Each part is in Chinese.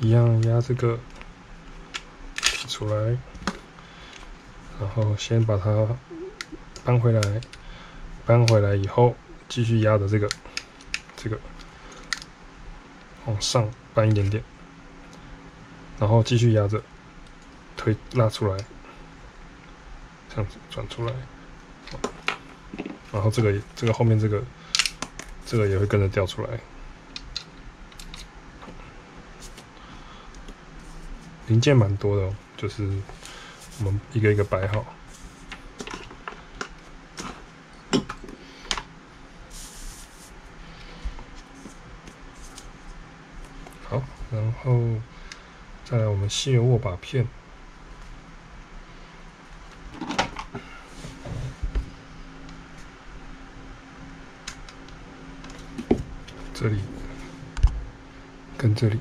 一样压这个出来，然后先把它搬回来，搬回来以后继续压着这个往上搬一点点，然后继续压着拉出来，这样子转出来，然后这个后面这个也会跟着掉出来。零件蛮多的哦，就是我们一个一个摆好。好，然后再来我们吸油握把片。这里跟这里。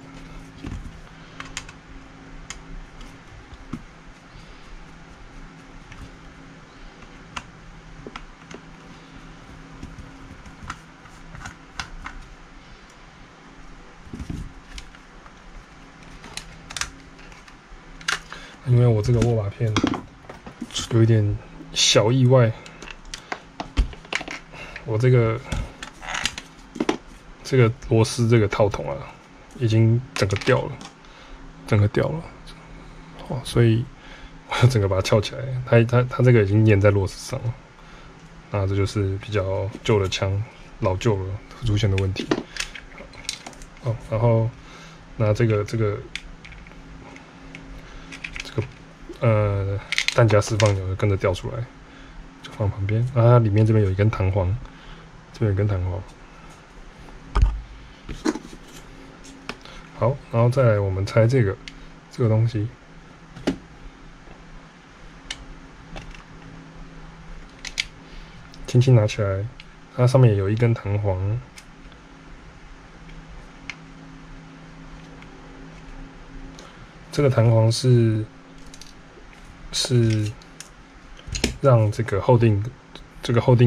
因为我这个握把片有一点小意外，我这个螺丝这个套筒啊，已经整个掉了，哦，所以我要整个把它翘起来。它这个已经粘在螺丝上了，那这就是比较旧的枪，老旧了会出现的问题。哦，然后拿这个弹夹释放钮跟着掉出来，就放旁边。然后它里面这边有一根弹簧，好，然后再来我们拆这个东西，轻轻拿起来，它上面也有一根弹簧。这个弹簧是让这个后定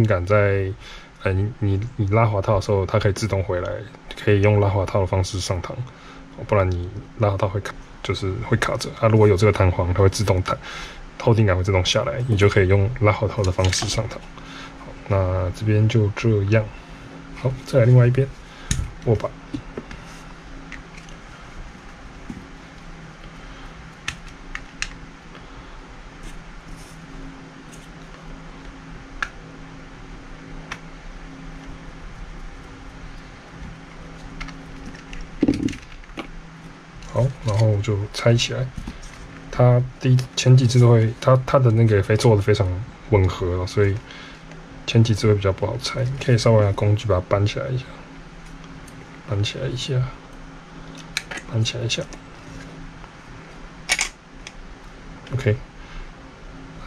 杆在你拉滑套的时候，它可以自动回来，可以用拉滑套的方式上膛，不然你拉滑套会卡着。它如果有这个弹簧，它会自动弹，后定杆会自动下来，你就可以用拉滑套的方式上膛。好，那这边就这样。好，再来另外一边握把。好，然后就拆起来。它前几次都会，它的那个做的非常吻合，所以前几次会比较不好拆。可以稍微拿工具把它搬起来一下，搬起来一下。OK，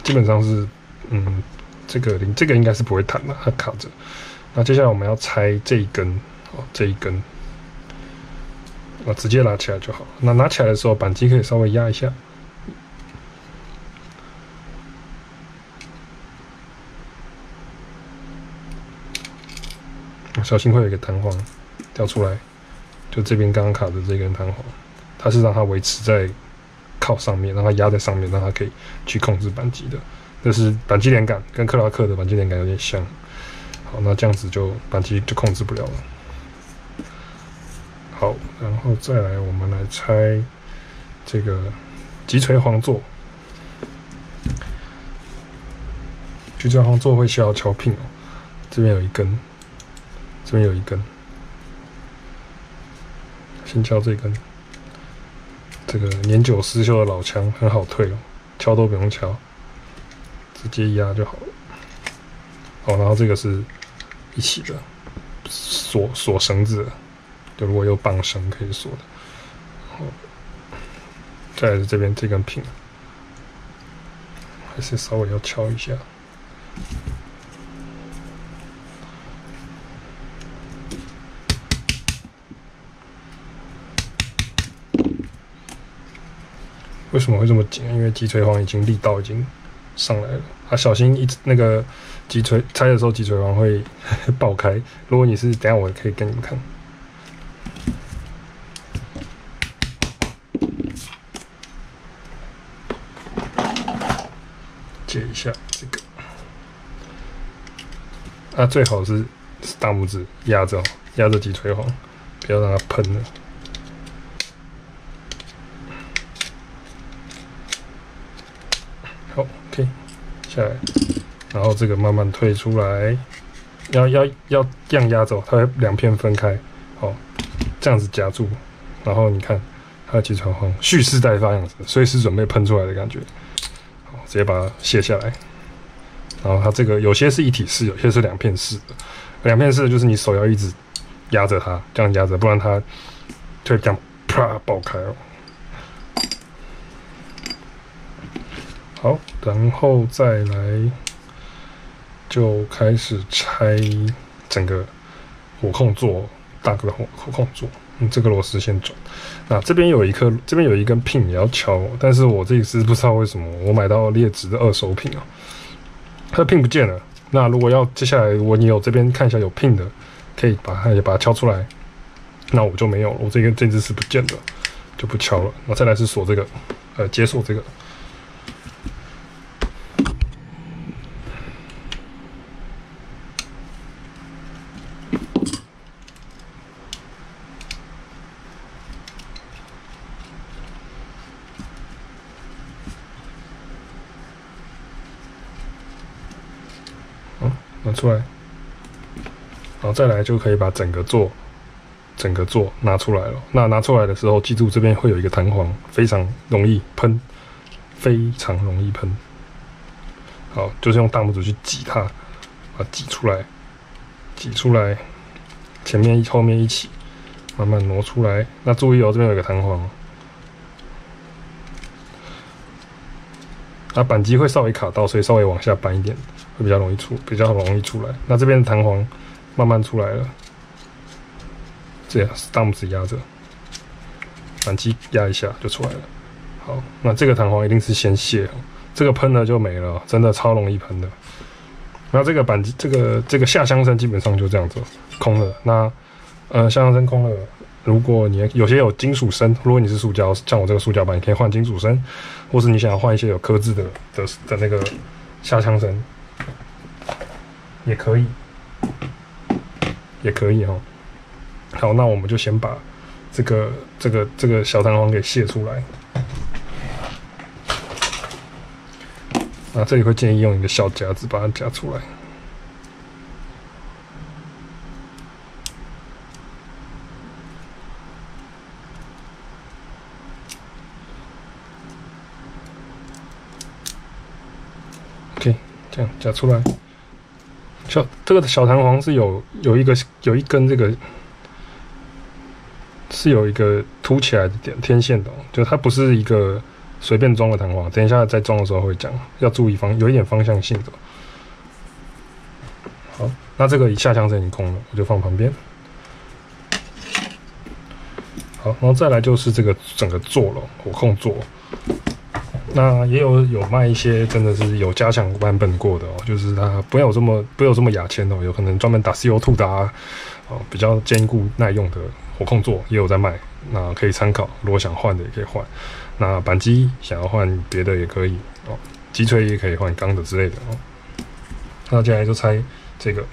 基本上是，这个应该是不会弹的，它卡着。那接下来我们要拆这一根，直接拿起来就好。那拿起来的时候，扳机可以稍微压一下，小心会有一个弹簧掉出来。就这边刚刚卡的这根弹簧，它是让它维持在靠上面，让它压在上面，让它可以去控制扳机的。这是扳机连杆，跟克拉克的扳机连杆有点像。好，那这样子扳机就控制不了了。好，然后再来我们来拆这个击锤簧座。击锤簧座会需要敲pin哦，这边有一根，先敲这根。这个年久失修的老枪很好退哦，敲都不用敲，直接压就好了。好，然后这个是一起的，锁绳子的。就如果有绑绳可以锁的，然后再来是这边这根pin，还是稍微要敲一下。为什么会这么紧？因为击锤簧力道已经上来了，小心那个击锤拆的时候，击锤簧会爆开。如果你是等一下我可以给你们看。下这个。啊，最好是大拇指压着击锤簧，不要让它喷了。好 ，OK， 下来，然后这个慢慢推出来，要这样压着，它会两片分开，好，这样子夹住，然后你看它的击锤簧蓄势待发样子，随时准备喷出来的感觉。好，直接把它卸下来。然后它这个有些是一体式，有些是两片式的。两片式的就是你手要一直压着它，这样压着，不然它就会这样啪爆开哦。好，然后再来就开始拆整个火控座，大个的火控座。这个螺丝先转。那这边有一根 pin 也要敲，但是我这一次不知道为什么我买到劣质的二手 pin 啊。它的 pin 不见了，那如果要接下来你有这边看一下有 pin 的，可以把它敲出来。那我就没有了，我这只是不见的，就不敲了。那再来是锁这个，解锁这个。拿出来，然后再来就可以把整个座拿出来了。那拿出来的时候，记住这边会有一个弹簧，非常容易喷，非常容易喷。好，就是用大拇指去挤它，把它挤出来，前面后面一起，慢慢挪出来。那注意哦，这边有一个弹簧，扳机会稍微卡到，所以稍微往下扳一点。会比较容易出来。那这边的弹簧慢慢出来了，这样大拇指压着，扳机压一下就出来了。好，那这个弹簧一定是先卸，这个喷了就没了，真的超容易喷的。那这个扳机这个下箱身基本上就这样子空了。那下箱身空了，如果你有些有金属身，如果你是塑胶，像我这个塑胶板，你可以换金属身，或是你想要换一些有刻字的那个下箱身。也可以哦。好，那我们就先把这个小弹簧给卸出来。这里会建议用一个小夹子把它夹出来。OK， 这样夹出来。这个小弹簧是有一根这个是有一个凸起来的天线的，就它不是一个随便装的弹簧。等一下在装的时候会讲，要注意有一点方向性的。好，那这个下箱身已经空了，我就放旁边。好，然后再来就是这个整个座了，火控座。那也有卖一些真的是有加强版本过的哦，就是它不要有这么亚铅哦，有可能专门打 CO2 的比较坚固耐用的火控座也有在卖，那可以参考。如果想换的也可以换，那扳机想要换别的也可以哦，击锤也可以换钢的之类的哦。那接下来就拆这个。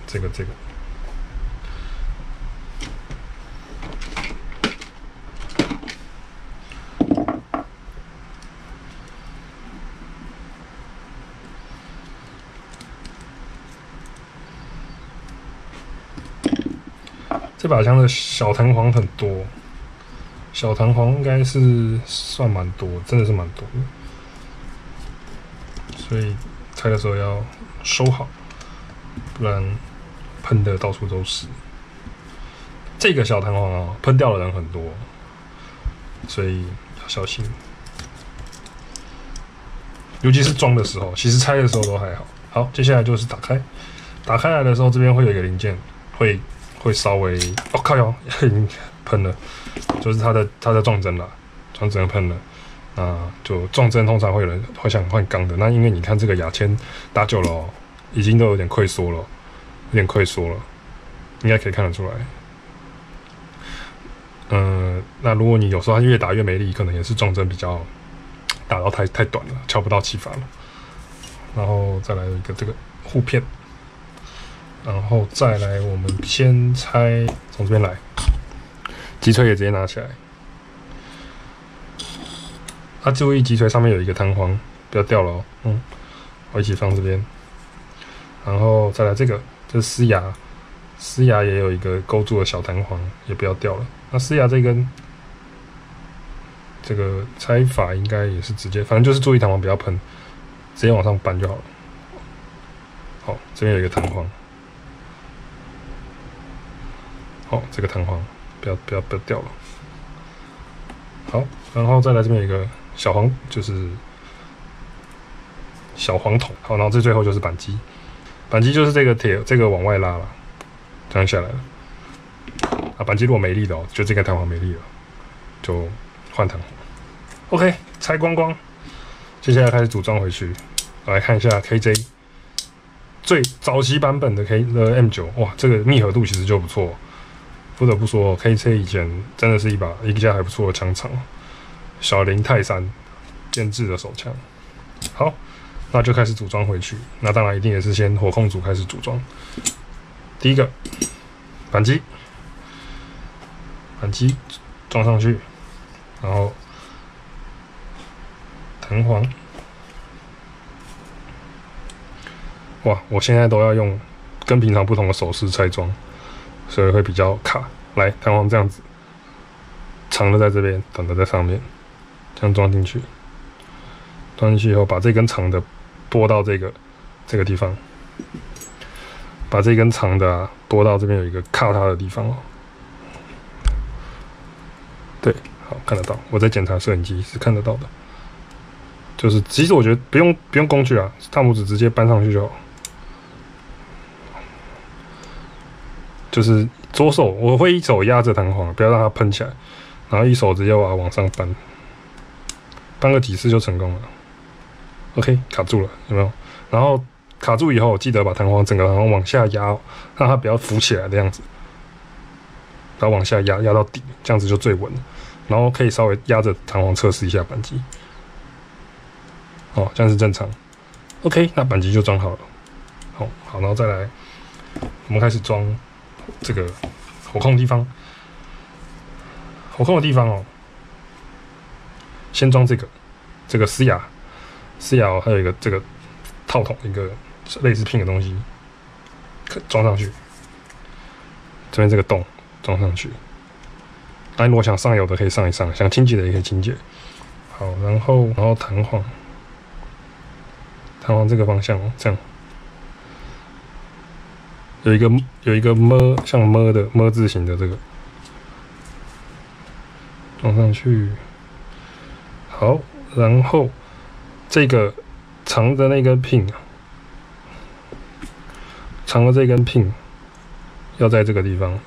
这把枪的小弹簧很多，小弹簧应该是算蛮多，真的是蛮多的，所以拆的时候要收好，不然喷的到处都是。这个小弹簧喷掉的人很多，所以要小心。尤其是装的时候，其实拆的时候都还好。好，接下来就是打开来的时候，这边会有一个零件会稍微靠腰已经喷了，就是它的撞针啦，撞针喷了。就撞针通常会有人会想换钢的，那因为你看这个亚铅打久了已经都有点溃缩了，应该可以看得出来。那如果你有时候它越打越没力，可能也是撞针比较打到太短了，敲不到气阀了。然后再来一个这个护片，然后再来我们先拆从这边来，击锤也直接拿起来。注意击锤上面有一个弹簧，不要掉了哦。我一起放这边，然后再来这个，这是丝牙，丝牙也有一个勾住的小弹簧，也不要掉了。那丝牙这根，这个拆法应该也是直接，反正就是注意弹簧不要喷，直接往上搬就好了。好，这边有一个弹簧，好，这个弹簧不要掉了。好，然后再来这边有一个小黄，就是小黄桶。好，然后最后就是扳机，扳机就是这个铁，这个往外拉了，这样下来了。扳机如果没力的就这个弹簧没力了，就换弹簧。OK， 拆光光，接下来开始组装回去。我来看一下 KJ 最早期版本的 M9， 哇，这个密合度其实就不错。不得不说 ，KJ 以前真的是一架还不错的枪厂，小林泰山研制的手枪。好，那就开始组装回去。那当然一定也是先火控组开始组装。第一个扳机装上去，然后弹簧。哇，我现在都要用跟平常不同的手势拆装。所以会比较卡。来，弹簧这样子，长的在这边，短的在上面，这样装进去。装进去以后，把这根长的拨到这个地方，把这根长的拨到这边有一个卡它的地方。对，好，看得到。我在检查摄影机是看得到的。就是其实我觉得不用工具啊，大拇指直接搬上去就好。就是左手我会一手压着弹簧，不要让它喷起来，然后一手直接把它往上搬，搬个几次就成功了。OK， 卡住了，有没有？然后卡住以后，记得把整个弹簧往下压，让它不要浮起来的样子，然后往下压到底，这样子就最稳了。然后可以稍微压着弹簧测试一下扳机，这样是正常。OK， 那扳机就装好了。好，然后再来，我们开始装。这个火控地方，火控的地方先装这个丝牙，还有一个这个套筒，一个类似pin的东西，装上去。这边这个洞装上去。那如果想上油的可以上一上，想清洁的也可以清洁。好，然后弹簧这个方向这样。有一个像么字形的这个装上去，好，然后这个长的那根 pin， 要在这个地方，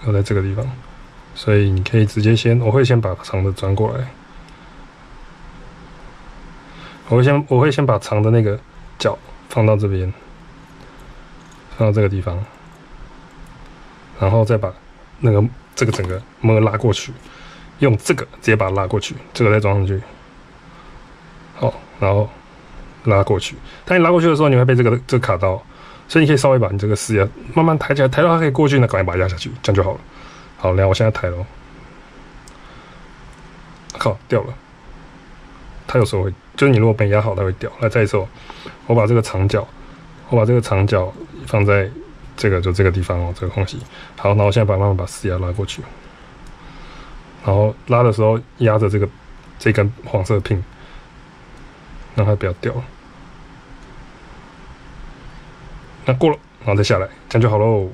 所以你可以直接我会先把长的转过来，我会先把长的那个角放到这边，放到这个地方。然后再把这个整个拉过去，用这个直接把它拉过去，这个再装上去。好，然后拉过去。当你拉过去的时候，你会被这个卡到，所以你可以稍微把你这个丝压慢慢抬起来，抬到它可以过去，那赶紧把它压下去，这样就好了。好，来，我现在抬了。靠，掉了。它有时候会，就是你如果没压好，它会掉。来，再一次，我把这个长角放在。这个地方这个空隙。好，然后我现在慢慢把丝压拉过去，然后拉的时候压着这根黄色的 pin， 让它不要掉。那过了，然后再下来，这样就好喽，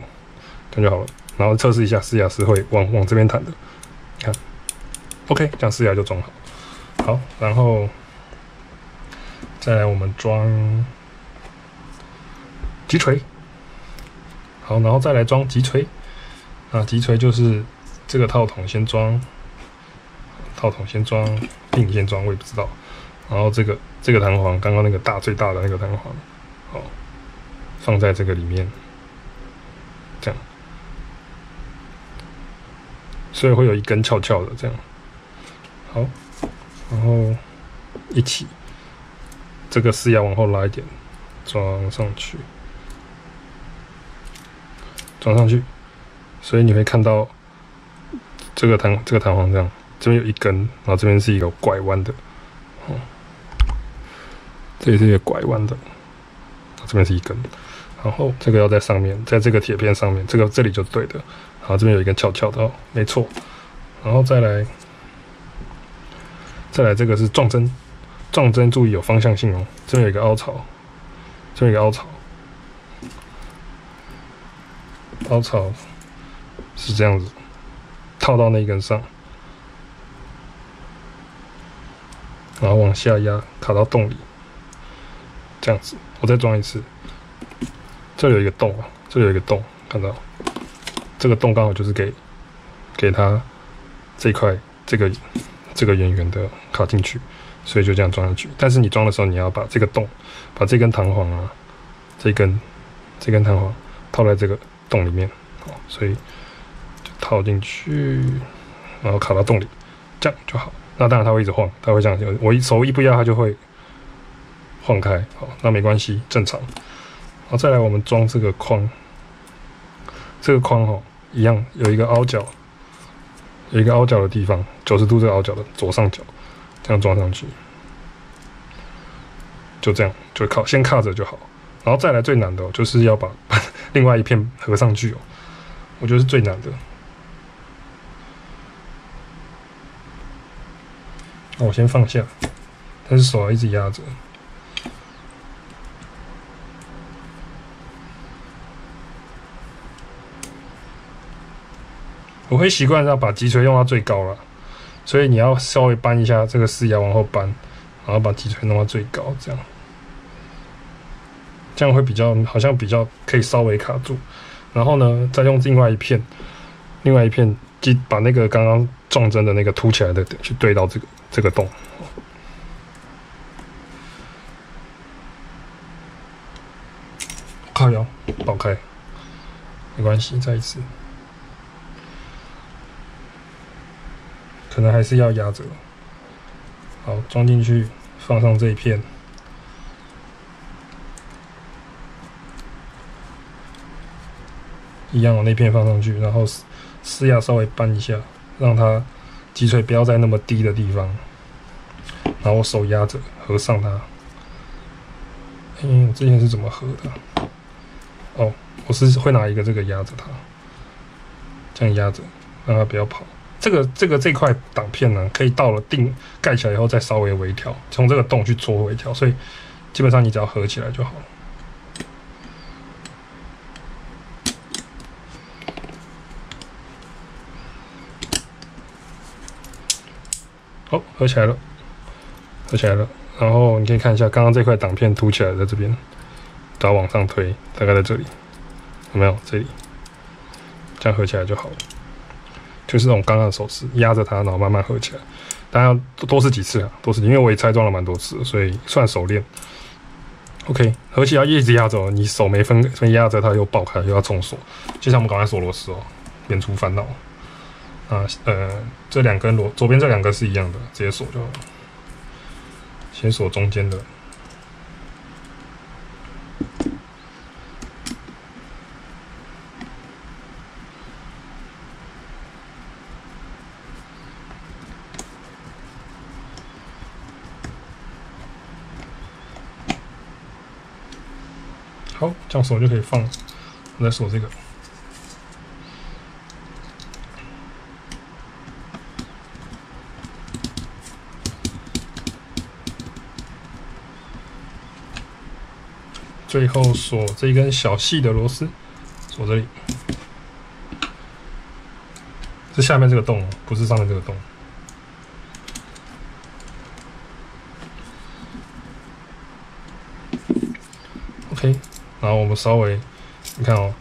然后测试一下丝压是会往这边弹的，你看 ，OK， 这样丝压就装好。好，然后再来我们装击锤。好，然后再来装击锤。击锤就是这个套筒先装，pin先装，我也不知道。然后这个弹簧，刚刚那个最大的那个弹簧，放在这个里面，这样，所以会有一根翘翘的这样。好，然后一起，这个丝压往后拉一点，装上去，所以你会看到这个弹簧这样，这边有一根，然后这边是一个拐弯的，这里是一个拐弯的，这边是一根，然后这个要在上面，在这个铁片上面，这里就对的，然后这边有一根翘翘的哦，没错，然后再来这个是撞针注意有方向性哦，这边有一个凹槽，凹槽是这样子，套到那一根上，然后往下压，卡到洞里，这样子。我再装一次，这里有一个洞啊，看到？这个洞刚好就是给它这一块这个圆圆的卡进去，所以就这样装上去。但是你装的时候，你要把这个洞，把这根弹簧啊，这根弹簧套在这个洞里面，所以就套进去，然后卡到洞里，这样就好。那当然它会一直晃，它会这样，我手一不压它就会晃开，好，那没关系，正常。好，再来我们装这个框，一样有一个凹角，的地方，90度这个凹角的左上角，这样装上去，就这样，就先卡着就好。然后再来最难的就是要把另外一片合上去哦，我觉得是最难的。那我先放下，但是手要一直压着。我会习惯要把击锤用到最高了，所以你要稍微扳一下这个4牙往后扳，然后把击锤弄到最高，这样会好像比较可以稍微卡住。然后呢，再用另外一片把那个刚刚撞针的那个凸起来的去对到这个洞。靠腰爆开，没关系，再一次。可能还是要压着。好，装进去，放上这一片。一样，那片放上去，然后4牙稍微扳一下，让它击锤不要在那么低的地方。然后我手压着合上它。我之前是怎么合的？哦，我是会拿一个这个压着它，这样压着，让它不要跑。这块挡片呢，可以到了盖起来以后再稍微微调，从这个洞去做微调，所以基本上你只要合起来就好了。好，合起来了。然后你可以看一下，刚刚这块挡片凸起来在这边，只要往上推，大概在这里，有没有？这里，这样合起来就好了。就是这种刚刚的手势，压着它，然后慢慢合起来。当然多试几次啊，因为我也拆装了蛮多次，所以算熟练。OK， 合起来一直压着，你手没分压着它又爆开，又要重锁。就像我们刚才锁螺丝哦，免除烦恼。这2根左边这2个是一样的，直接锁就好了。先锁中间的。好，这样锁就可以放了。我再锁这个。最后锁这一根小细的螺丝，锁这里。是下面这个洞，不是上面这个洞。OK， 然后我们稍微，你看哦，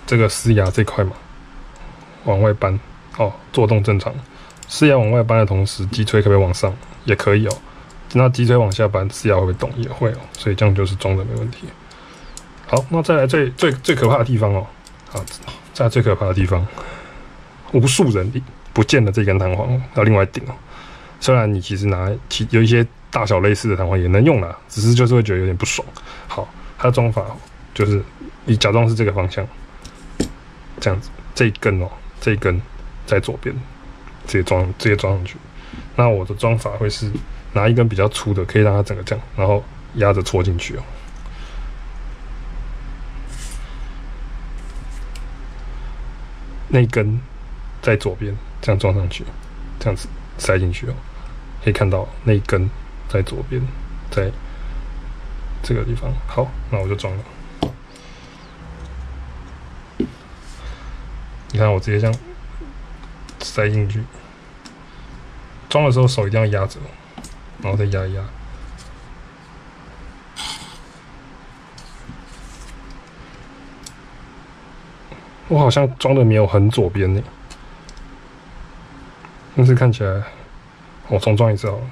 这个4牙这块嘛，往外扳，哦，做动正常。4牙往外扳的同时，击锤可不可以往上？也可以哦。那击锤往下扳，4牙会不会动？也会哦。所以这样就是装的没问题。好，那再来最可怕的地方哦，再来最可怕的地方，无数人不见了这根弹簧，要另外顶哦。虽然你其实有一些大小类似的弹簧也能用啦，只是就是会觉得有点不爽。好，它的装法就是你假装是这个方向，这样子，这一根哦，这一根在左边，直接装上去。那我的装法会是拿一根比较粗的，可以让它整个这样，然后压着戳进去哦。那一根在左边，这样装上去，这样子塞进去哦。可以看到那一根在左边，在这个地方。好，那我就装了。你看，我直接这样塞进去。装的时候手一定要压着，然后再压一压。我好像装的没有很左边呢，但是看起来，我重装一次好了。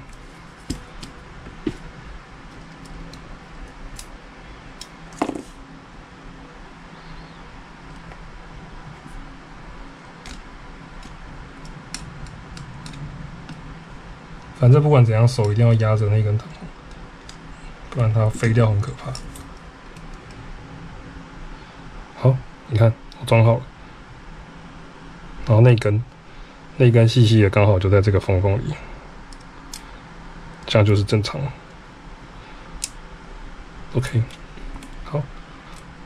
反正不管怎样，手一定要压着那根弹簧，不然它飞掉很可怕。好，你看我装好了，然后那根细细的刚好就在这个缝缝里，这样就是正常了。OK， 好，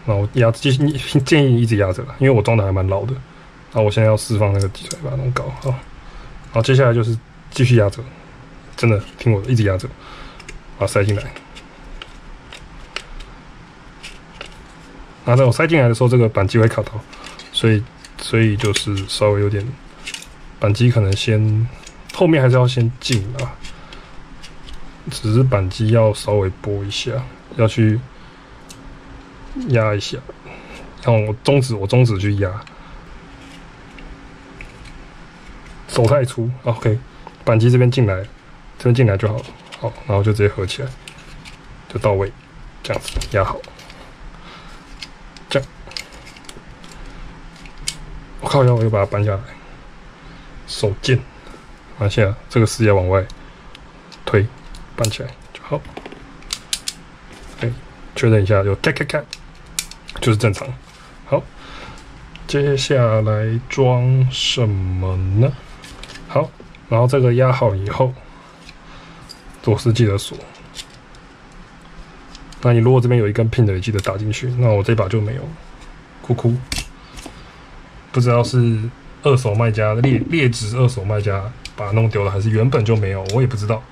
那我建议一直压着啦，因为我装的还蛮牢的。那我现在要释放那个脊椎，把它弄高。好，好，接下来就是继续压着。真的听我的，一直压着，把它塞进来。然后在我塞进来的时候，这个扳机会卡到，所以就是稍微有点，扳机可能后面还是要先进啊，只是扳机要稍微拨一下，要去压一下，让我中指去压，手太粗 ，OK， 扳机这边进来。这边进来就好了，好，然后就直接合起来，就到位，这样子压好，这样，我靠腰，我又把它搬下来，手贱，拿下，这个丝要往外推，搬起来就好。对，确认一下，就咔，就是正常。好，接下来装什么呢？好，然后这个压好以后。螺丝记得锁。那你如果这边有一根 pin 的，也记得打进去。那我这把就没有，哭。不知道是二手卖家劣质二手卖家把它弄丢了，还是原本就没有，我也不知道。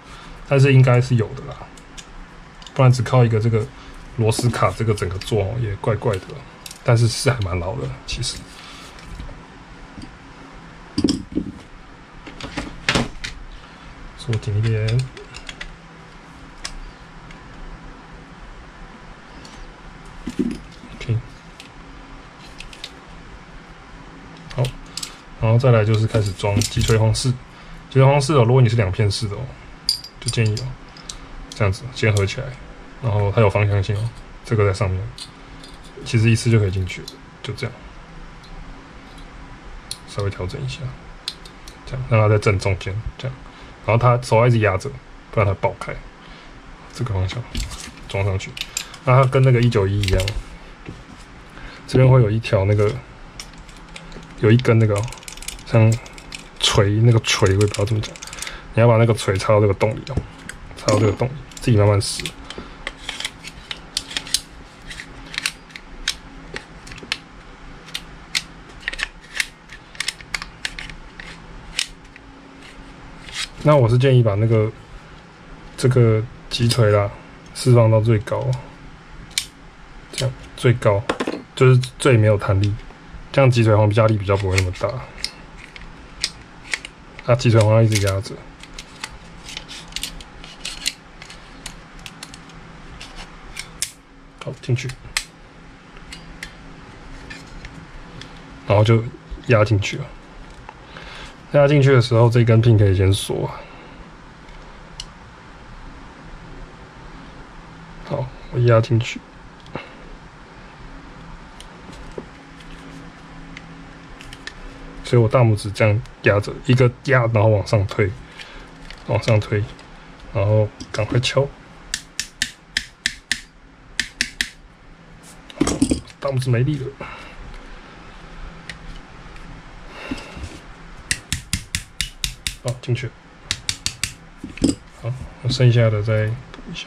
但是应该是有的啦，不然只靠一个这个螺丝卡这个整个做也怪怪的。但是还蛮牢的，其实。锁紧一点。OK， 好，然后再来就是开始装击锤簧式。击锤簧式哦，如果你是2片式的哦，就建议哦，这样子先合起来，然后它有方向性哦，这个在上面，其实一次就可以进去，就这样，稍微调整一下，这样让它在正中间，这样，然后它手要一直压着，不然它爆开，这个方向装上去。那它跟那个191一样，这边会有一条有一根像锤我也不知道怎么讲，你要把那个锤插到这个洞里哦，插到这个洞里，自己慢慢撕。那我是建议把这个击锤啦释放到最高。这样最高就是最没有弹力，这样击锤簧压力比较不会那么大。它击锤簧要一直压着，好进去，然后就压进去了。压进去的时候，这根 pin 可以先锁。好，我压进去。所以我大拇指这样压着，一个压，然后往上推，然后赶快敲。大拇指没力了。好，进去。好，剩下的再补一下。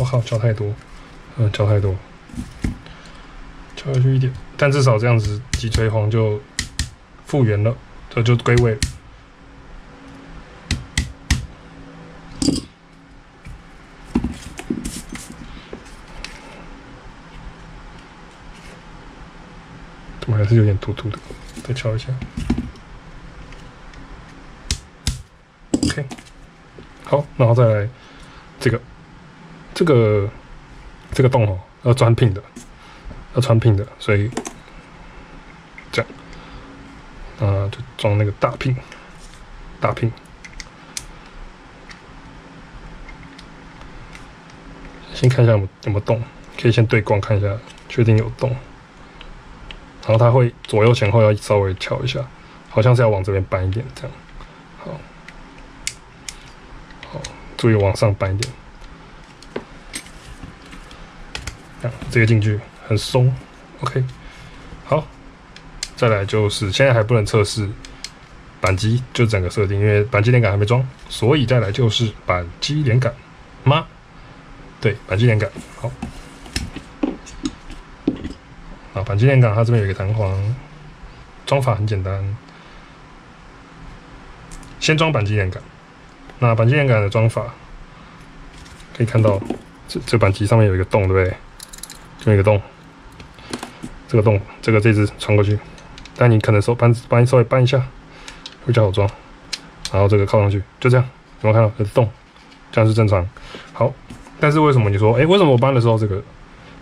我靠，敲太多，敲太多，敲下去一点，但至少这样子击锤簧就复原了，这就归位了。怎么还是有点突突的？再敲一下。OK， 好，然后再来这个洞哦，要钻拼的，所以这样，就装那个大拼。先看一下有没有洞，可以先对光看一下，确定有洞。然后它会左右前后要稍微敲一下，好像是要往这边搬一点，这样。好，注意往上搬一点。这个进去很松 ，OK。好，再来就是现在还不能测试扳机，就整个设定，因为扳机连杆还没装，所以再来就是扳机连杆吗？对，扳机连杆。好，扳机连杆它这边有一个弹簧，装法很简单，先装扳机连杆。那扳机连杆的装法可以看到，这扳机上面有一个洞，对不对？这么一个洞，这个洞，这只穿过去，但你可能稍微搬一下，会比较好装。然后这个靠上去，就这样，有没有看到有洞？这样是正常。好，但是为什么你说，为什么我搬的时候这个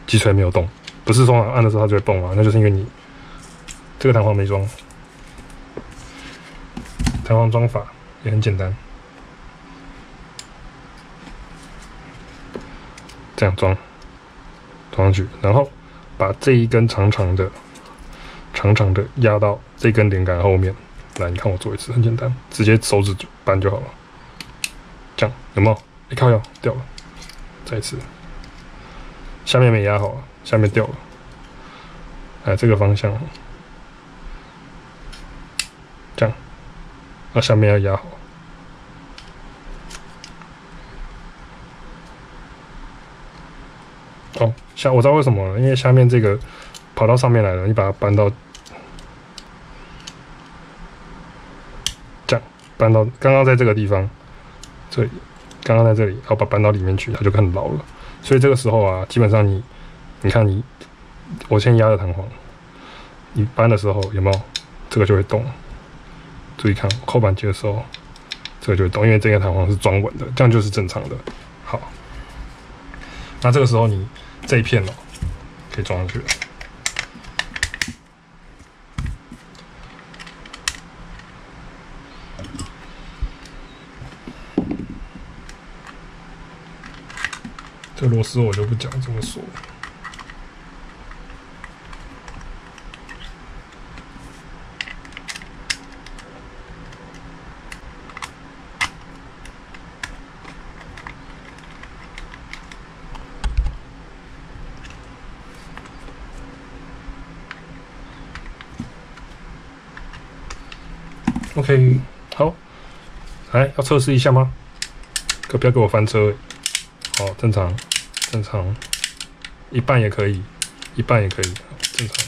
击锤没有动？不是说按的时候它就会动吗？那就是因为你这个弹簧没装。弹簧装法也很简单，这样装上去，然后把这一根长长的压到这根连杆后面。来，你看我做一次，很简单，直接手指扳就好了。这样有没有？靠腰掉了，再一次，下面没压好，下面掉了。这个方向，这样，下面要压好。哦，我知道为什么了，因为下面这个跑到上面来了，你把它搬到这样，搬到刚刚在这个地方，这里，刚刚在这里，然后把它搬到里面去，它就更牢了。所以这个时候啊，基本上你看我先压着弹簧，你搬的时候有没有这个就会动？注意看扣扳机的时候，这个就会动，因为这个弹簧是装稳的，这样就是正常的。好，那这个时候你这一片可以装上去了。这螺丝我就不讲这么说。OK， 好，来要测试一下吗？可不要给我翻车。好，正常，一半也可以，正常。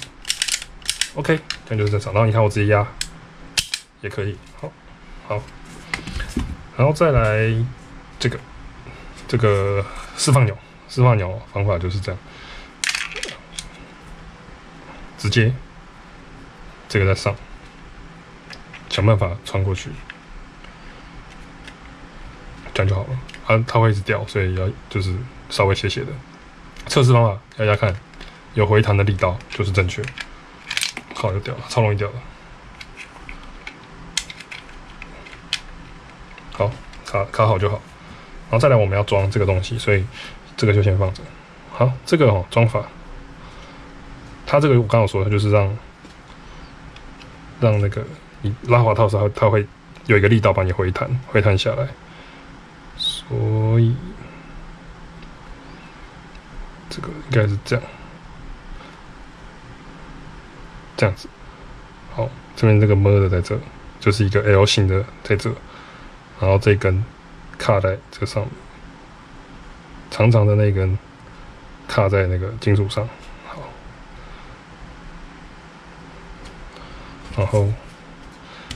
OK， 这样就是正常。然后你看我直接压，也可以。好，然后再来这个释放钮方法就是这样，直接这个在上。想办法穿过去，这样就好了。它会一直掉，所以要就是稍微斜斜的。测试方法压压看，有回弹的力道就是正确。好，就掉了，超容易掉的。好，卡好就好。然后再来我们要装这个东西，所以这个就先放着。好，这个装法它这个我刚刚说，它就是让那个你拉滑套的时候，它会有一个力道把你回弹下来，所以这个应该是这样子。好，这边这个么的在这，就是一个 L 型的在这，然后这根卡在这上面，长长的那根卡在那个金属上。好，然后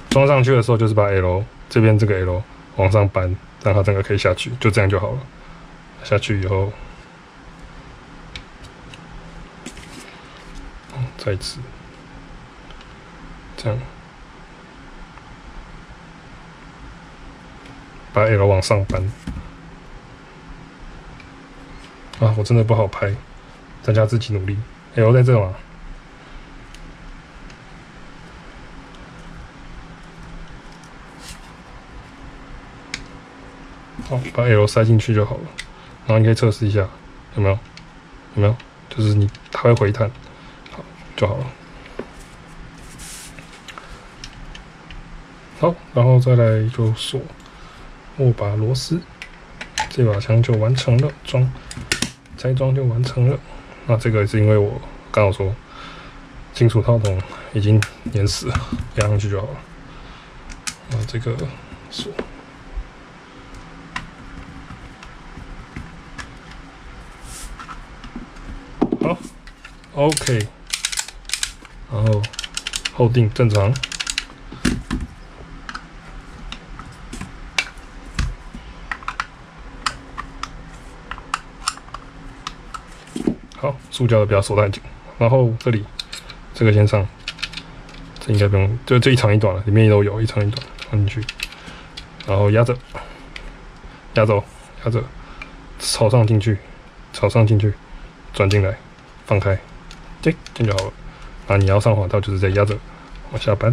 装上去的时候，就是把 L 这边这个 L 往上搬，让它整个可以下去，就这样就好了。下去以后，再一次这样，把 L 往上搬。啊，我真的不好拍，大家自己努力。L 在这嘛。好，把 L 塞进去就好了。然后你可以测试一下，有没有？就是它会回弹，好就好了。好，然后再来就锁握把螺丝，这把枪就完成了，拆装就完成了。那这个是因为我刚好说金属套筒已经粘死了，压上去就好了。那这个锁。好 ，OK， 然后后定正常，好，塑胶的不要锁太紧，然后这里这个先上，这应该不用，就这一长一短了，里面都有一长一短放进去，然后压着，朝上进去，转进来。放开，对，这样就好了。那你要上滑套，就是在压着往下扳。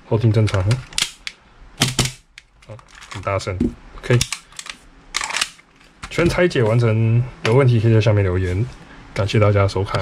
后定正常，好，很大声 ，OK。全拆解完成，有问题可以在下面留言。感谢大家收看。